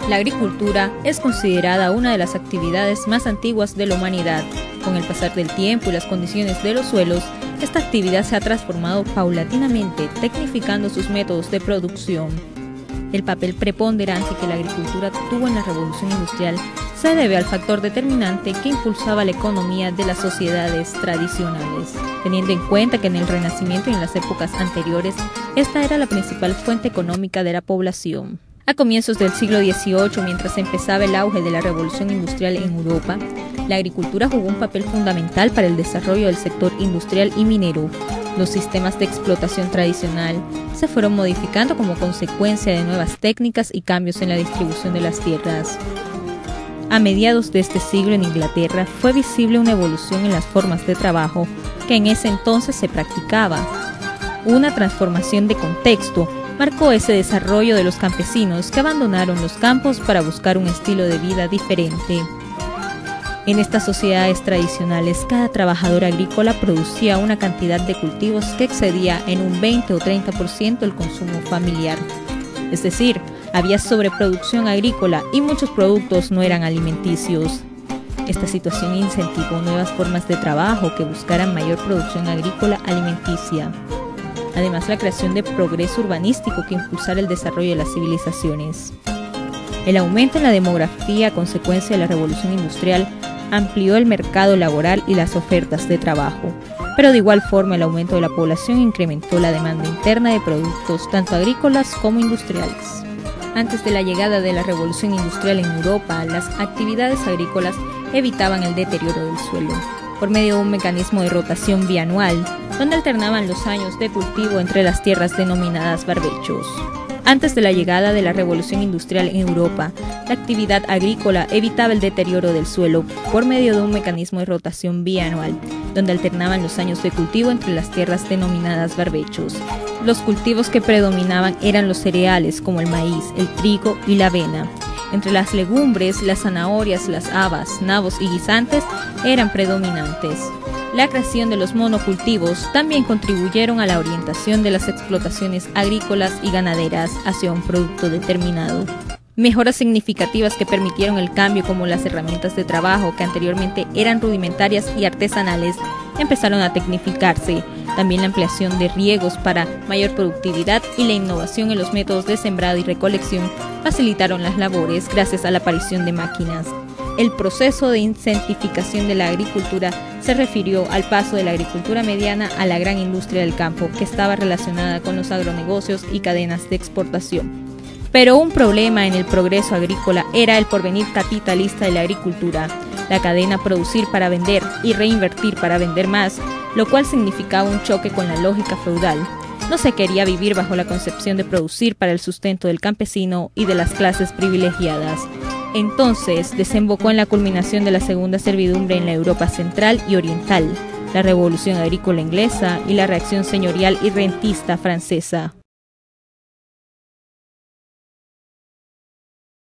La agricultura es considerada una de las actividades más antiguas de la humanidad. Con el pasar del tiempo y las condiciones de los suelos, esta actividad se ha transformado paulatinamente, tecnificando sus métodos de producción. El papel preponderante que la agricultura tuvo en la revolución industrial se debe al factor determinante que impulsaba la economía de las sociedades tradicionales, teniendo en cuenta que en el Renacimiento y en las épocas anteriores, esta era la principal fuente económica de la población. A comienzos del siglo XVIII, mientras empezaba el auge de la revolución industrial en Europa, la agricultura jugó un papel fundamental para el desarrollo del sector industrial y minero. Los sistemas de explotación tradicional se fueron modificando como consecuencia de nuevas técnicas y cambios en la distribución de las tierras. A mediados de este siglo en Inglaterra fue visible una evolución en las formas de trabajo que en ese entonces se practicaba. Una transformación de contexto marcó ese desarrollo de los campesinos que abandonaron los campos para buscar un estilo de vida diferente. En estas sociedades tradicionales, cada trabajador agrícola producía una cantidad de cultivos que excedía en un 20 o 30% el consumo familiar. Es decir, había sobreproducción agrícola y muchos productos no eran alimenticios. Esta situación incentivó nuevas formas de trabajo que buscaran mayor producción agrícola alimenticia. Además, la creación de progreso urbanístico que impulsara el desarrollo de las civilizaciones. El aumento en la demografía a consecuencia de la revolución industrial amplió el mercado laboral y las ofertas de trabajo, pero de igual forma el aumento de la población incrementó la demanda interna de productos tanto agrícolas como industriales. Antes de la llegada de la revolución industrial en Europa, las actividades agrícolas evitaban el deterioro del suelo, por medio de un mecanismo de rotación bianual, donde alternaban los años de cultivo entre las tierras denominadas barbechos. Antes de la llegada de la revolución industrial en Europa, la actividad agrícola evitaba el deterioro del suelo por medio de un mecanismo de rotación bianual, donde alternaban los años de cultivo entre las tierras denominadas barbechos. Los cultivos que predominaban eran los cereales como el maíz, el trigo y la avena. Entre las legumbres, las zanahorias, las habas, nabos y guisantes eran predominantes. La creación de los monocultivos también contribuyeron a la orientación de las explotaciones agrícolas y ganaderas hacia un producto determinado. Mejoras significativas que permitieron el cambio, como las herramientas de trabajo que anteriormente eran rudimentarias y artesanales, empezaron a tecnificarse. También la ampliación de riegos para mayor productividad y la innovación en los métodos de sembrado y recolección facilitaron las labores gracias a la aparición de máquinas. El proceso de incentificación de la agricultura se refirió al paso de la agricultura mediana a la gran industria del campo, que estaba relacionada con los agronegocios y cadenas de exportación. Pero un problema en el progreso agrícola era el porvenir capitalista de la agricultura, la cadena producir para vender y reinvertir para vender más, lo cual significaba un choque con la lógica feudal. No se quería vivir bajo la concepción de producir para el sustento del campesino y de las clases privilegiadas. Entonces desembocó en la culminación de la segunda servidumbre en la Europa central y oriental, la revolución agrícola inglesa y la reacción señorial y rentista francesa.